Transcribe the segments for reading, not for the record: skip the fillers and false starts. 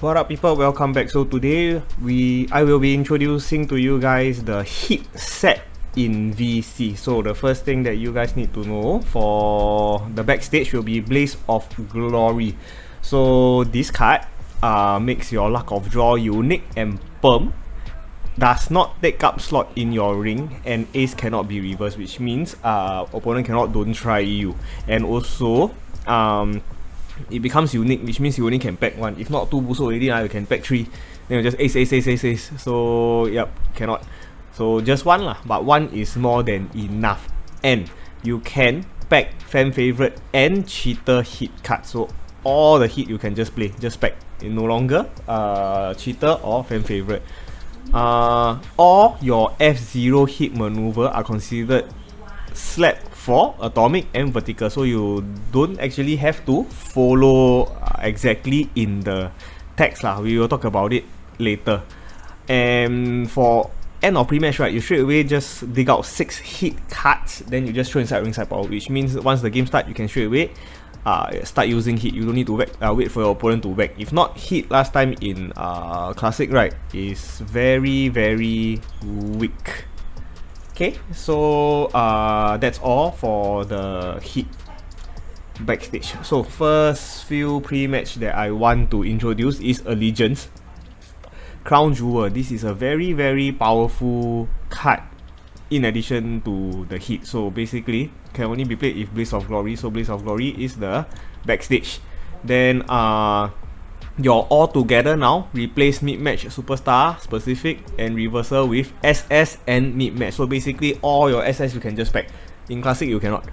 What up people, welcome back. So today I will be introducing to you guys the hit set in VC. So the first thing that you guys need to know for the backstage will be Blaze of Glory. So this card makes your luck of draw unique and perm, does not take up slot in your ring, and ace cannot be reversed, which means opponent cannot don't try you, and also it becomes unique, which means you only can pack one. If not two busuk already, you can pack three. Then you just ace. So yep, cannot. So just one lah, but one is more than enough. And you can pack fan favorite and cheater hit cards. So all the hit you can just play, just pack. No longer cheater or fan favorite. All your F0 hit maneuver are considered slap for atomic and vertical, so you don't actually have to follow exactly in the text lah. We will talk about it later. And for end of pre-match, right, you straight away just dig out 6 hit cards, then you just throw inside ringside power, which means once the game start, you can straight away start using hit. You don't need to wait for your opponent to back. If not, hit last time in classic, right, is very weak. Okay, so that's all for the hit backstage. So first few pre-match that I want to introduce is Allegiance Crown Jewel. This is a very powerful card in addition to the hit. So basically can only be played if Blaze of Glory. So Blaze of Glory is the backstage. Then your all together now replace mid-match superstar, specific, and reversal with SS and mid-match. So basically all your SS you can just pack. In classic you cannot.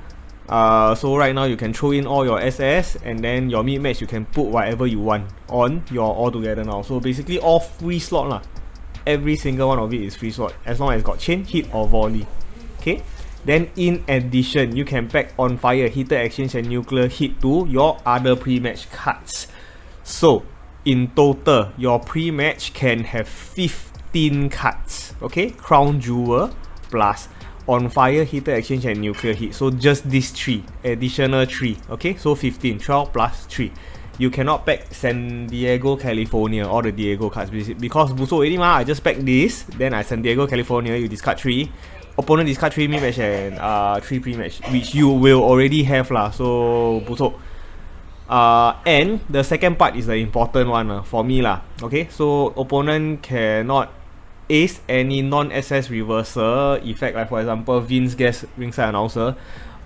So right now you can throw in all your SS, and then your mid-match you can put whatever you want on your all together now. So basically all free slot lah. Every single one of it is free slot as long as got chain, hit, or volley. Okay. Then in addition, you can pack on fire, heater exchange, and nuclear hit to your other pre-match cards. So in total, your pre-match can have 15 cards. Okay, Crown Jewel plus on fire, heater exchange, and nuclear hit. So just these 3, additional 3. Okay, so 15, 12 plus 3. You cannot pack San Diego, California, all the Diego cards because busuk already ma. I just pack this, then I San Diego, California. You discard 3. Opponent discard 3 mid-match and 3 pre-match, which you will already have lah. So busuk. And the second part is the important one for me lah. Okay, so opponent cannot ace any non-SS reversal effect, like for example Vince Guest ringside announcer,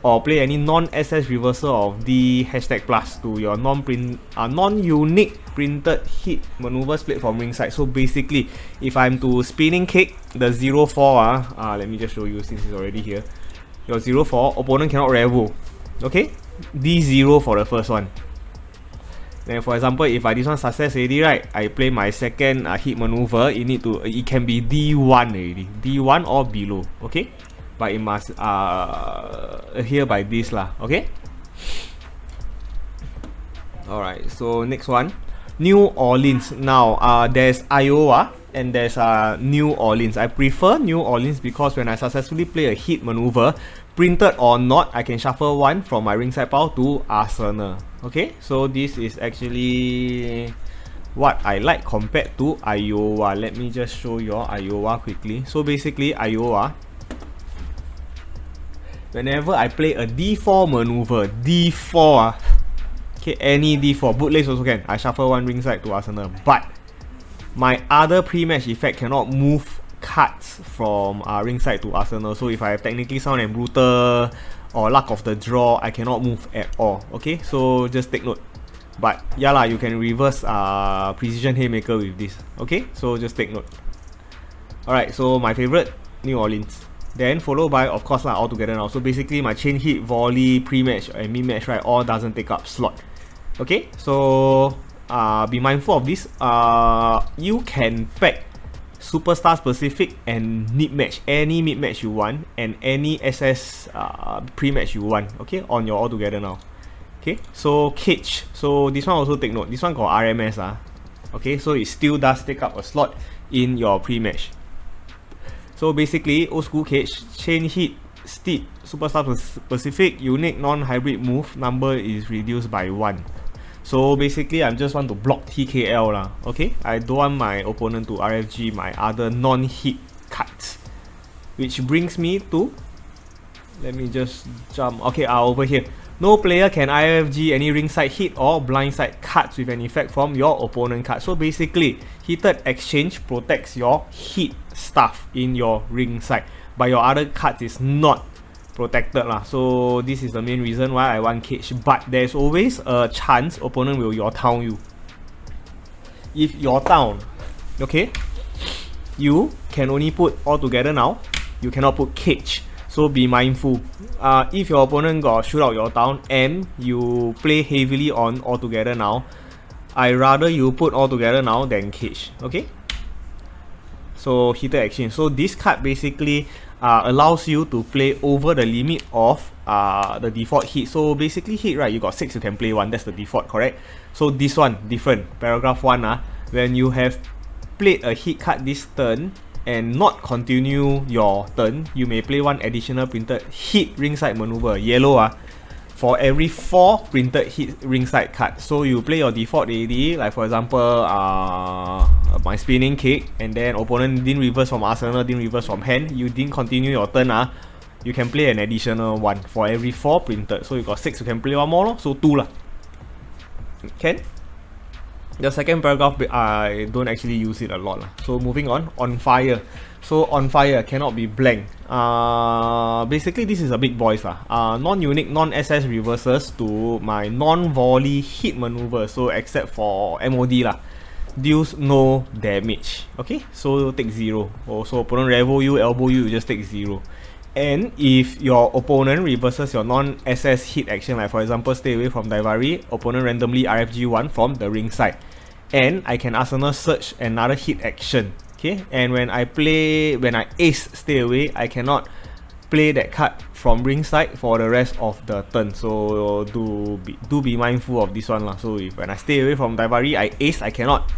or play any non-SS reversal of the #+ to your non-unique printed hit maneuvers played from ringside. So basically, if I'm to spinning kick the 0-4 let me just show you since it's already here. Your 0-4, opponent cannot revo. Okay, D0 for the first one. Then for example, if I this one success already, right, I play my second hit maneuver. It can be D1 already, D1 or below. Okay, but it must adhere by this lah. Okay. Alright, so next one, New Orleans. Now there's Iowa and there's New Orleans. I prefer New Orleans because when I successfully play a hit maneuver, printed or not, I can shuffle one from my ringside pile to Arsenal. Okay, so this is actually what I like compared to Iowa. Let me just show you Iowa quickly. So basically Iowa, whenever I play a D4 maneuver, D4 okay, any D4, bootlegs also can, I shuffle one ringside to Arsenal. But my other pre-match effect cannot move cards from ringside to Arsenal. So if I have technically sound and brutal or luck of the draw, I cannot move at all. Okay, so just take note. But yeah lah, you can reverse precision haymaker with this. Okay, so just take note. Alright, so my favorite, New Orleans. Then followed by, of course lah, all together now. So basically my chain hit, volley, pre-match and mid-match, right, all doesn't take up slot. Okay, so be mindful of this. You can pack superstar specific and mid-match, any mid-match you want, and any SS pre-match you want. Okay, on your all together now. Okay, so cage. So this one also take note. This one got RMS okay, so it still does take up a slot in your pre-match. So basically, old school cage, chain hit, steep, superstar specific, unique non-hybrid move number is reduced by 1. So basically, I just want to block TKL lah. Okay, I don't want my opponent to RFG my other non-hit cards, which brings me to, let me just jump. Okay, over here. No player can IFG any ringside hit or blindside cards with an effect from your opponent card. So basically, heated exchange protects your hit stuff in your ringside, but your other cards is not protected lah. So this is the main reason why I want cage. But there's always a chance opponent will your town you. If your town, okay, you can only put all together now. You cannot put cage. So be mindful. If your opponent got shoot out your town and you play heavily on all together now, I rather you put all together now than cage. Okay. So heated exchange. So this card basically allows you to play over the limit of the default hit. So basically hit, right, you got 6, you can play 1. That's the default, correct? So this one different. Paragraph 1, when you have played a hit card this turn and not continue your turn, you may play 1 additional printed hit ringside maneuver, yellow, for every 4 printed hit ringside card. So you play your default AD, like for example my spinning kick, and then opponent didn't reverse from arsenal, didn't reverse from hand, you didn't continue your turn, you can play an additional 1 for every 4 printed. So you got 6, you can play 1 more, so 2 lah. Can? The second paragraph, I don't actually use it a lot. So moving on fire. So on fire cannot be blank. Basically this is a big boys lah. Non-unique, non-SS reverses to my non-volley hit maneuver. So except for MOD lah, deals no damage. Okay, so take 0. Also opponent revo you, elbow you, you just take 0. And if your opponent reverses your non-SS hit action, like for example stay away from Daivari, opponent randomly RFG 1 from the ringside, and I can arsenal search another hit action. Okay, and when I ace stay away, I cannot play that card from ringside for the rest of the turn. So do be mindful of this one lah. So if when I stay away from Daivari, I ace, I cannot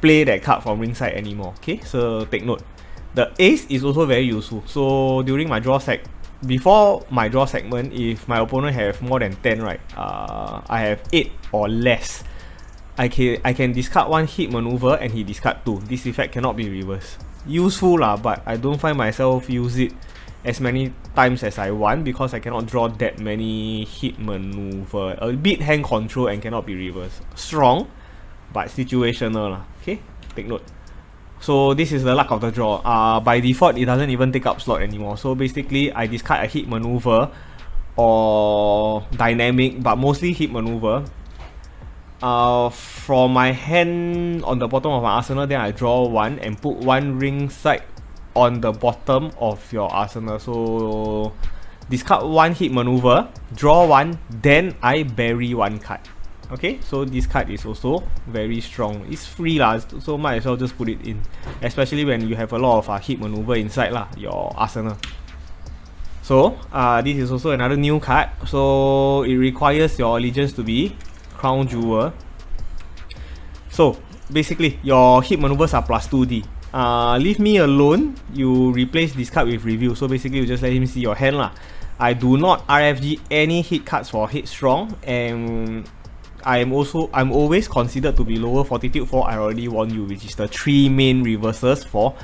play that card from ringside anymore. Okay, so take note. The ace is also very useful. So during my draw before my draw segment, if my opponent have more than 10, right, I have 8 or less, I can discard 1 hit maneuver and he discard 2. This effect cannot be reversed. Useful lah, but I don't find myself use it as many times as I want because I cannot draw that many hit maneuver. A bit hand control and cannot be reversed. Strong, but situational lah. Okay, take note. So this is the luck of the draw. By default, it doesn't even take up slot anymore. So basically, I discard a hit maneuver or dynamic, but mostly hit maneuver. From my hand on the bottom of my arsenal, then I draw 1 and put 1 ringside on the bottom of your arsenal. So discard 1 hit maneuver, draw 1, then I bury 1 card. Okay, so this card is also very strong. It's free lah, so might as well just put it in, especially when you have a lot of hit maneuver inside lah, your arsenal. So this is also another new card. So it requires your allegiance to be Crown Jewel. So basically your hit maneuvers are plus 2D. Leave me alone, you replace this card with review. So basically you just let him see your hand lah. I do not RFG any hit cards for hit strong, and I'm always considered to be lower fortitude for I already warned you, which is the 3 main reversals for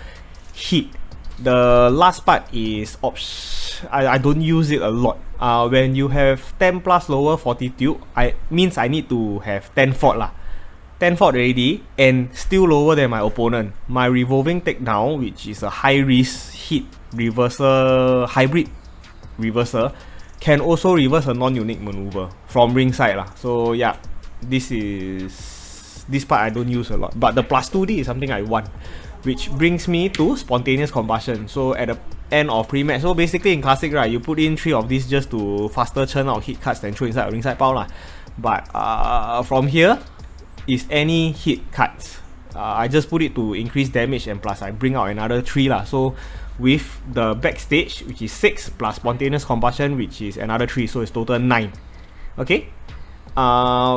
hit. The last part is I don't use it a lot. When you have 10 plus lower fortitude, means I need to have 10 fort lah. 10 fort already and still lower than my opponent. My revolving takedown, which is a high risk hit reversal, hybrid reversal, can also reverse a non-unique maneuver from ringside lah. So yeah, this part I don't use a lot, but the plus 2D is something I want, which brings me to spontaneous combustion. So at the end of pre-match, so basically in classic, right, you put in 3 of these just to faster churn out hit cards than throw inside a ringside pile lah. But from here is any hit cards. I just put it to increase damage, and plus I bring out another 3 lah. So with the backstage, which is 6, plus spontaneous combustion, which is another 3, so it's total 9. Okay.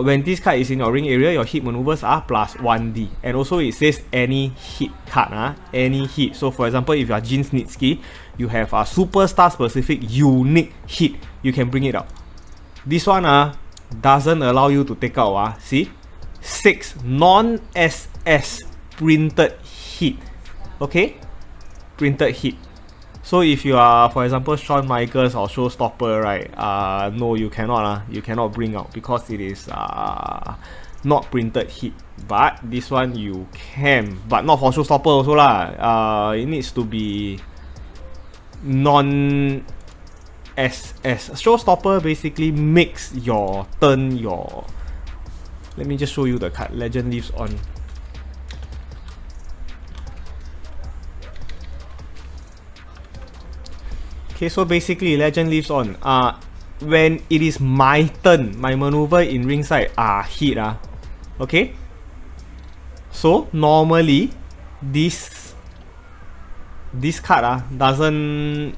When this card is in your ring area, your hit maneuvers are plus 1D, and also it says any hit card, any hit. So for example, if you are Jin Snitsky, you have a superstar specific unique hit, you can bring it out. This one, doesn't allow you to take out, see, 6 non-SS printed hit. Okay, printed hit. So if you are, for example, Shawn Michaels or Showstopper, right, no, you cannot bring out because it is not printed hit. But this one you can, but not for Showstopper also lah. It needs to be non-SS. Showstopper basically makes your turn your. Let me just show you the card. Legend Lives On. Okay, so basically Legend Lives On. When it is my turn, my maneuver in ringside hit. Okay. So normally this card doesn't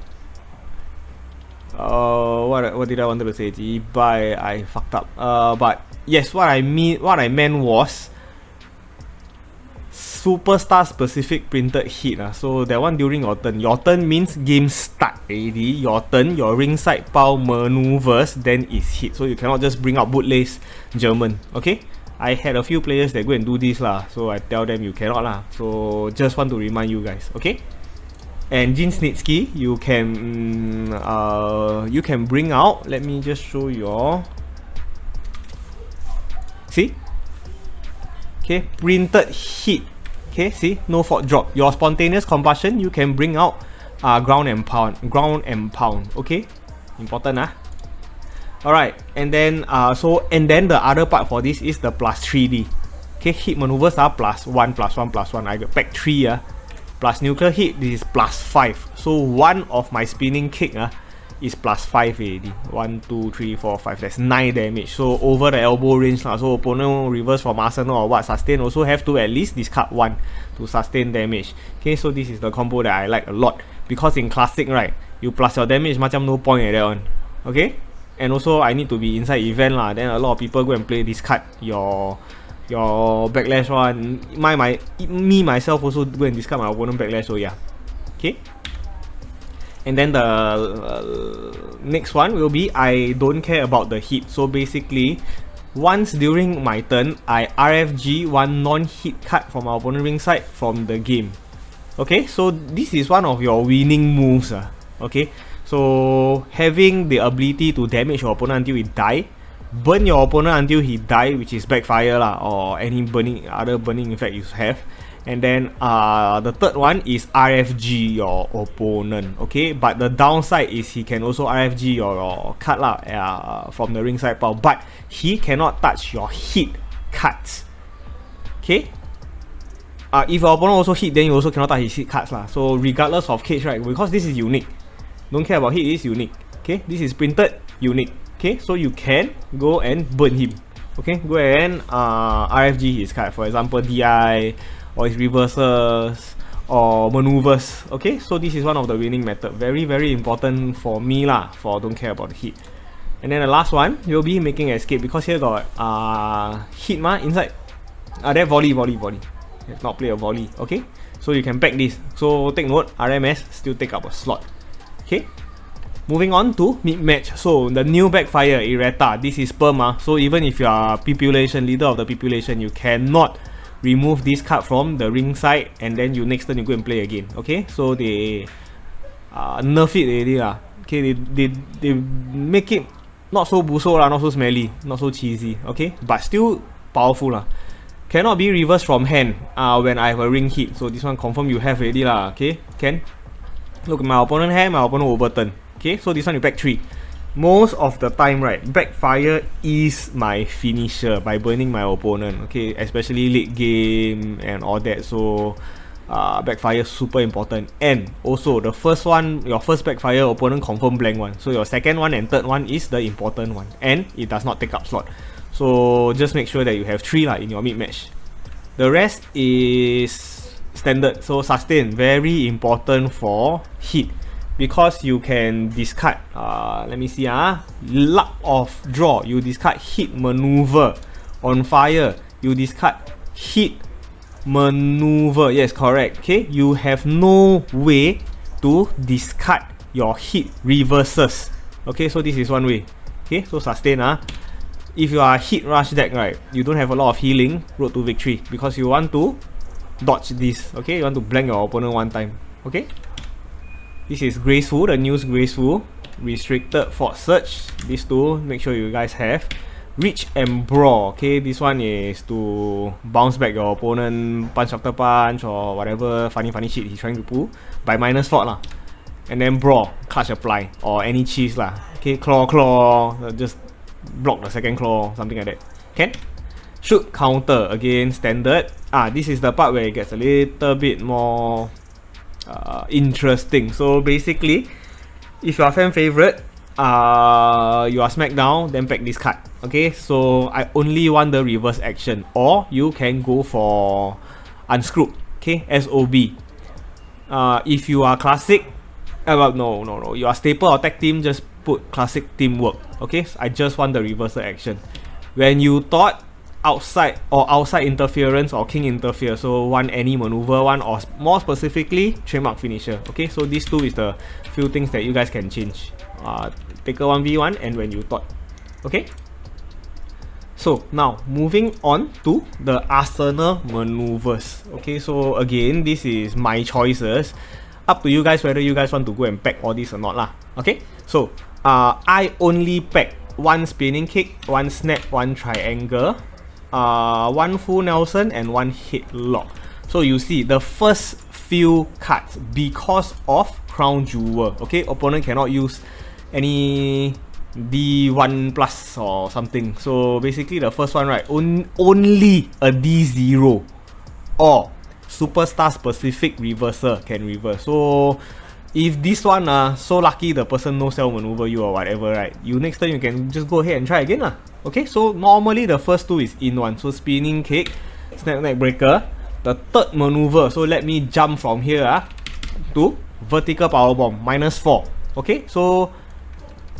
what did I want to say? I fucked up. But yes, what I meant was superstar specific printed hit. So that one during your turn. Your turn means game start already. Your turn, your ringside pile maneuvers, then is hit. So you cannot just bring out bootlace German. Okay? I had a few players that go and do this lah. So I tell them you cannot lah. So just want to remind you guys. Okay? And Jin Snitsky, you can bring out. Let me just show you all. See? Okay, printed hit. Okay, see, no fault drop. Your spontaneous combustion, you can bring out ground and pound. Okay, important Alright, and then the other part for this is the plus 3D. Okay, hit maneuvers are +1+1+1. I got pack 3 plus nuclear hit. This is +5. So one of my spinning kick is +5 already. 1, 2, 3, 4, 5. That's 9 damage. So over the elbow range. So opponent reverse from Arsenal or what sustain also have to at least discard 1 to sustain damage. Okay, so this is the combo that I like a lot. Because in classic, right, you plus your damage macam no point at that one. Okay? And also I need to be inside event lah. Then a lot of people go and play discard your backlash one. Me myself also go and discard my opponent backlash. So yeah. Okay? And then the next one will be I don't care about the hit. So basically, once during my turn, I RFG one non-hit card from our opponent ringside from the game. Okay, so this is one of your winning moves. Okay, so having the ability to damage your opponent until he die, burn your opponent until he die, which is backfire lah, or any other burning effect you have. And then the third one is RFG your opponent. Okay, but the downside is he can also RFG your card lah, from the ringside pile, but he cannot touch your hit cards. Okay, if your opponent also hit, then you also cannot touch his hit cards lah. So regardless of cage, right, because this is unique, don't care about hit, it is unique. Okay, this is printed unique. Okay, so you can go and burn him. Okay, go and RFG his card, for example DI, or his reversals, or maneuvers. Okay, so this is one of the winning method. Very, very important for me lah, for don't care about the hit. And then the last one, you'll be making escape, because here got hit inside. There volley. Let's not play a volley. Okay, so you can pack this. So take note, RMS still take up a slot. Okay, moving on to mid-match. So the new backfire Errata, this is perma. So even if you are leader of the population, you cannot remove this card from the ringside, and then you next turn you go and play again. Okay, so they nerf it already lah. Okay, they make it not so buso lah, not so smelly, not so cheesy. Okay, but still powerful lah. Cannot be reversed from hand when I have a ring hit. So this one confirm you have already lah. Okay, can look at my opponent hand, my opponent overturn. Okay, so this one you pack 3. Most of the time, right, backfire is my finisher by burning my opponent. Okay, especially late game and all that. So backfire super important. And also the first one, your first backfire, opponent confirm blank one. So your second one and third one is the important one, and it does not take up slot. So just make sure that you have 3 in your mid match. The rest is standard. So sustain, very important for hit, because you can discard, let me see, luck of draw, you discard hit maneuver. On fire, you discard hit maneuver. Yes, correct. Okay, you have no way to discard your hit reverses. Okay, so this is one way. Okay, so sustain. if you are a hit rush deck, right, you don't have a lot of healing, road to victory, because you want to dodge this, okay? You want to blank your opponent one time, okay? This is Graceful, the news Graceful. Restricted Fort Search. These two, make sure you guys have. Reach and Brawl, okay? This one is to bounce back your opponent punch after punch or whatever funny shit he's trying to pull by -4 lah. And then Brawl, Clutch Apply, or any cheese lah. Okay, Claw, just block the second claw, something like that. Can? Shoot Counter, again standard. This is the part where it gets a little bit more interesting. So basically, if you are fan favorite, you are SmackDown, then pack this card. Okay, so I only want the reverse action, or you can go for Unscrewed. Okay, SOB. If you are classic, no, you are staple or tag team, just put classic teamwork. Okay, so I just want the reversal action. When you thought outside interference or king interfere, so one any maneuver one, or more specifically trademark finisher. Okay, so these two is the few things that you guys can change. Take a 1v1 and when you thought. Okay, so now moving on to the Arsenal maneuvers. Okay, so again, this is my choices, up to you guys whether you guys want to go and pack all this or not lah. Okay, so I only pack one spinning kick, one snap, one triangle, one full Nelson, and one headlock. So you see the first few cards, because of Crown Jewel, okay, opponent cannot use any D1 plus or something. So basically the first one, right, only a D0 or superstar specific reversal can reverse. So if this one so lucky the person no cell maneuver you or whatever, right, you next time you can just go ahead and try again lah. Okay, so normally the first two is in one, so spinning kick, snap neck breaker. The third maneuver, so let me jump from here to vertical power bomb, -4. Okay, so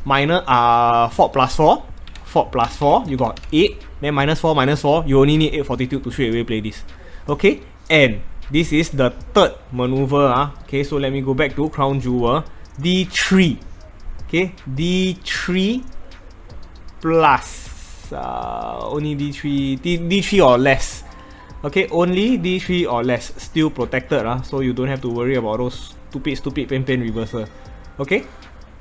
Fort plus 4, you got 8, then -4, you only need 8 fortitude to straight away play this. Okay, and this is the third maneuver. Okay, so let me go back to Crown Jewel. D3. Okay, D3 plus only D3 or less. Okay, only D3 or less, still protected. So you don't have to worry about those stupid pain reversal. Okay,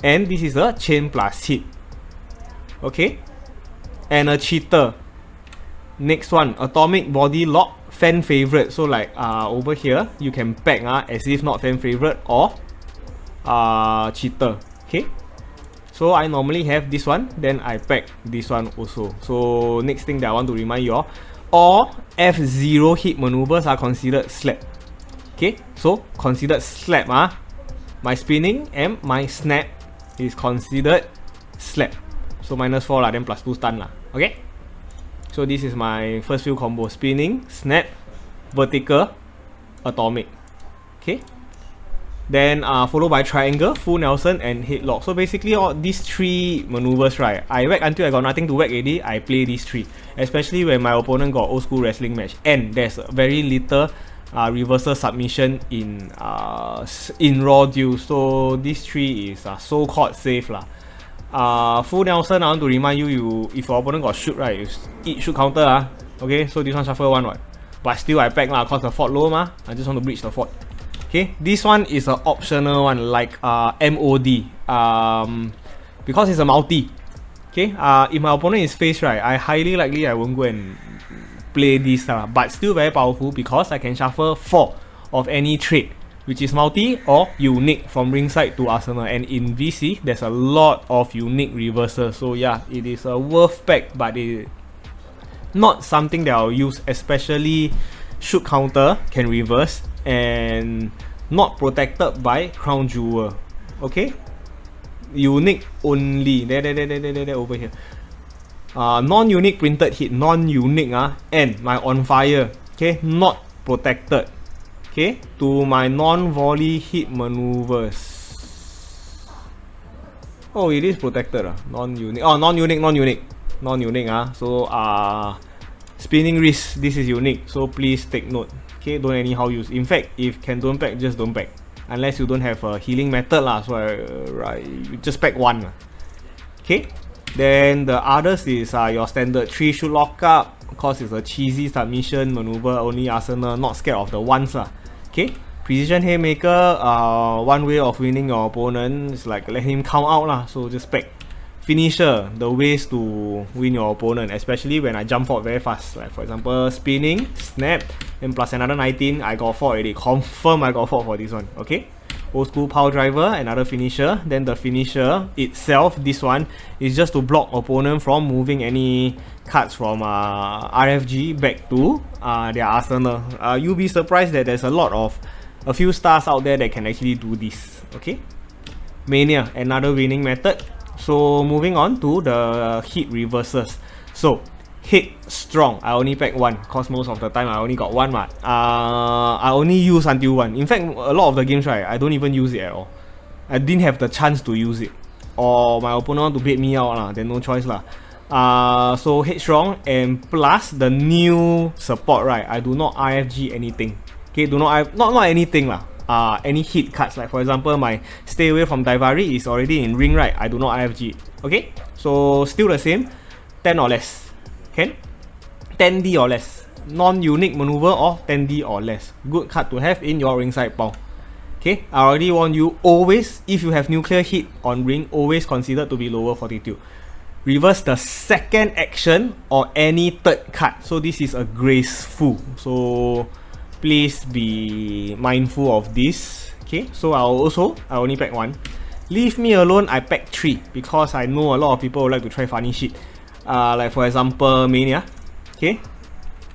and this is a chain plus hit. Okay, and a cheater. Next one, atomic body lock, fan favorite. So like over here you can pack as if not fan favorite or cheater. Okay, so I normally have this one, then I pack this one also. So next thing that I want to remind you all F0 hit maneuvers are considered slap. Okay, so considered slap. My spinning and my snap is considered slap. So -4 lah, then +2 stun lah. Okay, so this is my first few combos: spinning, snap, vertical, atomic. Okay, then followed by triangle, full Nelson, and headlock. So basically all these three maneuvers, right, I whack until I got nothing to whack already, I play these three. Especially when my opponent got old school wrestling match and there's very little reversal submission in raw duel. So these three is so called safe lah. Full Nelson, I want to remind you, if your opponent got shoot, right, you eat shoot counter. Okay, so this one shuffle one, what? But still I pack lah, cause the fort low ma. I just want to breach the fort. Okay, this one is an optional one, like MOD. Because it's a multi. Okay, if my opponent is face, right, I highly likely I won't go and play this, but still very powerful because I can shuffle 4 of any trade, which is multi or unique from ringside to Arsenal. And in VC, there's a lot of unique reversals. So yeah, it is a worth pack, but it not something that I'll use, especially shoot counter can reverse and not protected by Crown Jewel. Okay, unique only. There over here. Non-unique printed hit, non-unique and my on fire. Okay, not protected. Okay, to my non-volley hit maneuvers. Oh, it is protected. Non-unique. Oh, non-unique. So spinning wrist, this is unique. So please take note. Okay, don't anyhow use. In fact, if can don't pack, just don't pack. Unless you don't have a healing method lah. So you just pack one. Okay. Then the others is your standard 3 shoot lockup. Of course, it's a cheesy submission maneuver, only Arsenal, not scared of the ones lah. Okay, precision haymaker, one way of winning your opponent is like let him count out lah, so just pack. Finisher, the ways to win your opponent, especially when I jump forward very fast, like for example spinning, snap, then plus another 19, I got 4 already, confirm I got 4 for this one. Okay, old school power driver, another finisher. Then the finisher itself, this one is just to block opponent from moving any cards from RFG back to their arsenal. You'll be surprised that there's a few stars out there that can actually do this. Okay, Mania, another winning method. So moving on to the hit reverses. So hit strong, I only pack 1, cause most of the time I only got 1 I only use until 1. In fact, a lot of the games, right, I don't even use it at all. I didn't have the chance to use it, or my opponent want to bait me out lah, then no choice lah. So hit strong, and plus the new support, right, I do not IFG anything. Okay, not anything lah. Any hit cards, like for example my stay away from Daivari is already in ring, right, I do not IFG. Okay, so still the same, 10 or less. Can 10D or less, non-unique maneuver of 10D or less, good card to have in your ringside pile. Okay, I already warned you, always if you have nuclear hit on ring, always considered to be lower fortitude. Reverse the second action or any third card, so this is a graceful, so please be mindful of this. Okay, so I only pack 1. Leave me alone, I pack 3 because I know a lot of people would like to try funny shit. Like for example Mania, okay,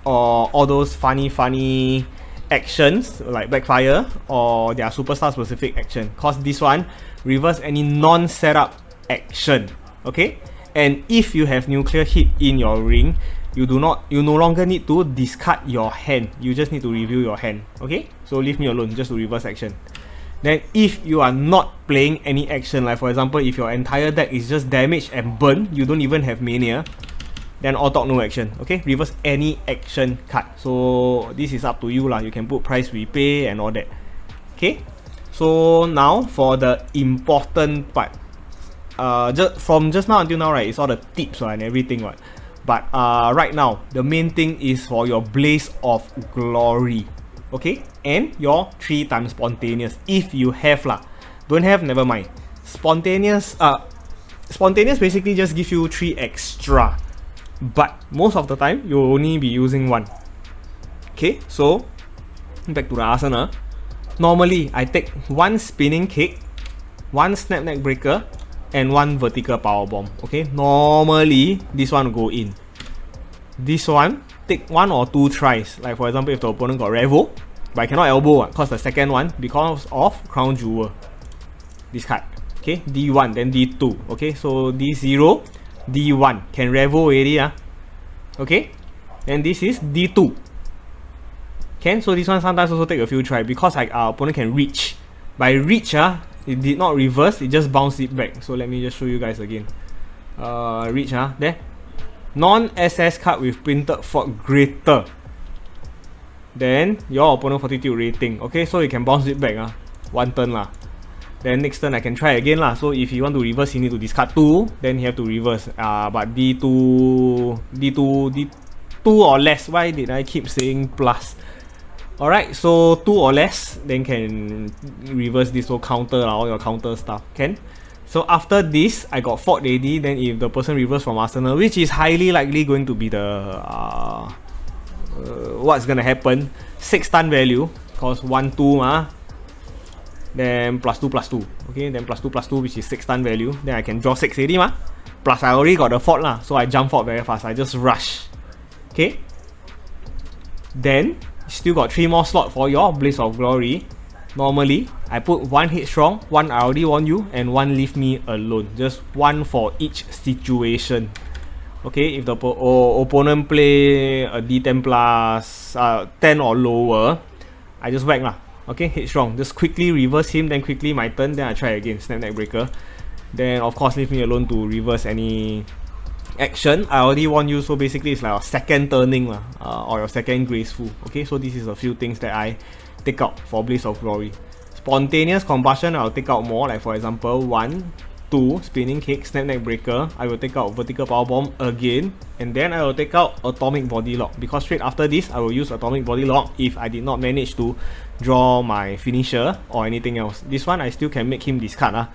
or all those funny actions like backfire or their superstar specific action. Cause this one reverse any non-setup action. Okay, and if you have nuclear hit in your ring, you no longer need to discard your hand, you just need to review your hand. Okay, so leave me alone, just to reverse action. Then if you are not playing any action, like for example if your entire deck is just damage and burn, you don't even have Mania, then all talk no action. Okay, reverse any action card. So this is up to you lah, you can put price repay and all that. Okay, so now for the important part. From just now until now, right, it's all the tips and everything, right? But right now, the main thing is for your Blaze of Glory, okay, and your 3 times spontaneous. If you have lah, don't have, never mind. Spontaneous basically just give you 3 extra, but most of the time you'll only be using 1. Okay, so back to the arsenal. Normally, I take 1 spinning kick, 1 snap neck breaker, and 1 vertical power bomb. Okay, normally this one will go in. This one take 1 or 2 tries. Like for example, if the opponent got Revo, but I cannot elbow because the second one because of Crown Jewel. This card. Okay, D1 then D2. Okay, so D0, D1 can Revo already. Okay, and this is D2. Can, so this one sometimes also take a few tries because our opponent can reach. By reach, it did not reverse, it just bounced it back. So let me just show you guys again. Reach, there. Non-SS card with printed fort greater then your opponent fortitude rating. Okay, so you can bounce it back, 1 turn lah. Then next turn I can try again lah. So if you want to reverse, you need to discard 2, then you have to reverse. But D2 or less. Why did I keep saying plus? Alright, so 2 or less, then can reverse this whole counter, all your counter stuff. Can? So after this, I got fort ready. Then if the person reverse from Arsenal, which is highly likely going to be the what's gonna happen, 6 stun value, cause 1, 2, then plus 2, okay, then plus 2, which is 6 stun value. Then I can draw 6 already, plus I already got the fort lah, so I jump fort very fast, I just rush. Okay, then still got 3 more slots for your Blaze of Glory. Normally, I put 1 hit strong, 1 I already warned you, and 1 leave me alone. Just 1 for each situation. Okay, if the opponent play a D10 plus 10 or lower, I just whack lah. Okay, hit strong. Just quickly reverse him, then quickly my turn, then I try again, snap neck breaker. Then of course leave me alone to reverse any action. I already warned you, so basically it's like a second turning or your second graceful. Okay, so this is a few things that I take out for Blaze of Glory. Spontaneous combustion, I'll take out more, like for example 1, 2 spinning kick, snap neck breaker. I will take out vertical power bomb again, and then I will take out atomic body lock, because straight after this I will use atomic body lock if I did not manage to draw my finisher or anything else. This one I still can make him discard.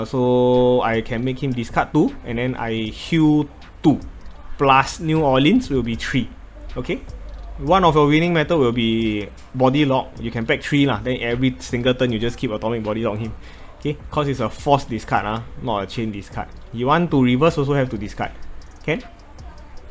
So I can make him discard 2, and then I heal 2 plus New Orleans will be 3. Okay, one of your winning method will be body lock. You can pack 3 lah, then every single turn you just keep atomic body lock him. Okay, cause it's a force discard, not a chain discard. You want to reverse, also have to discard. Okay,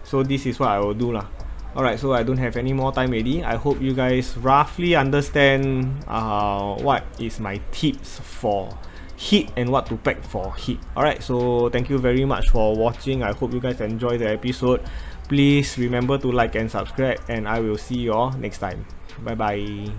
so this is what I will do lah. Alright, so I don't have any more time already. I hope you guys roughly understand what is my tips for hit and what to pack for hit. Alright, so thank you very much for watching. I hope you guys enjoy the episode. Please remember to like and subscribe, and I will see you all next time. Bye bye.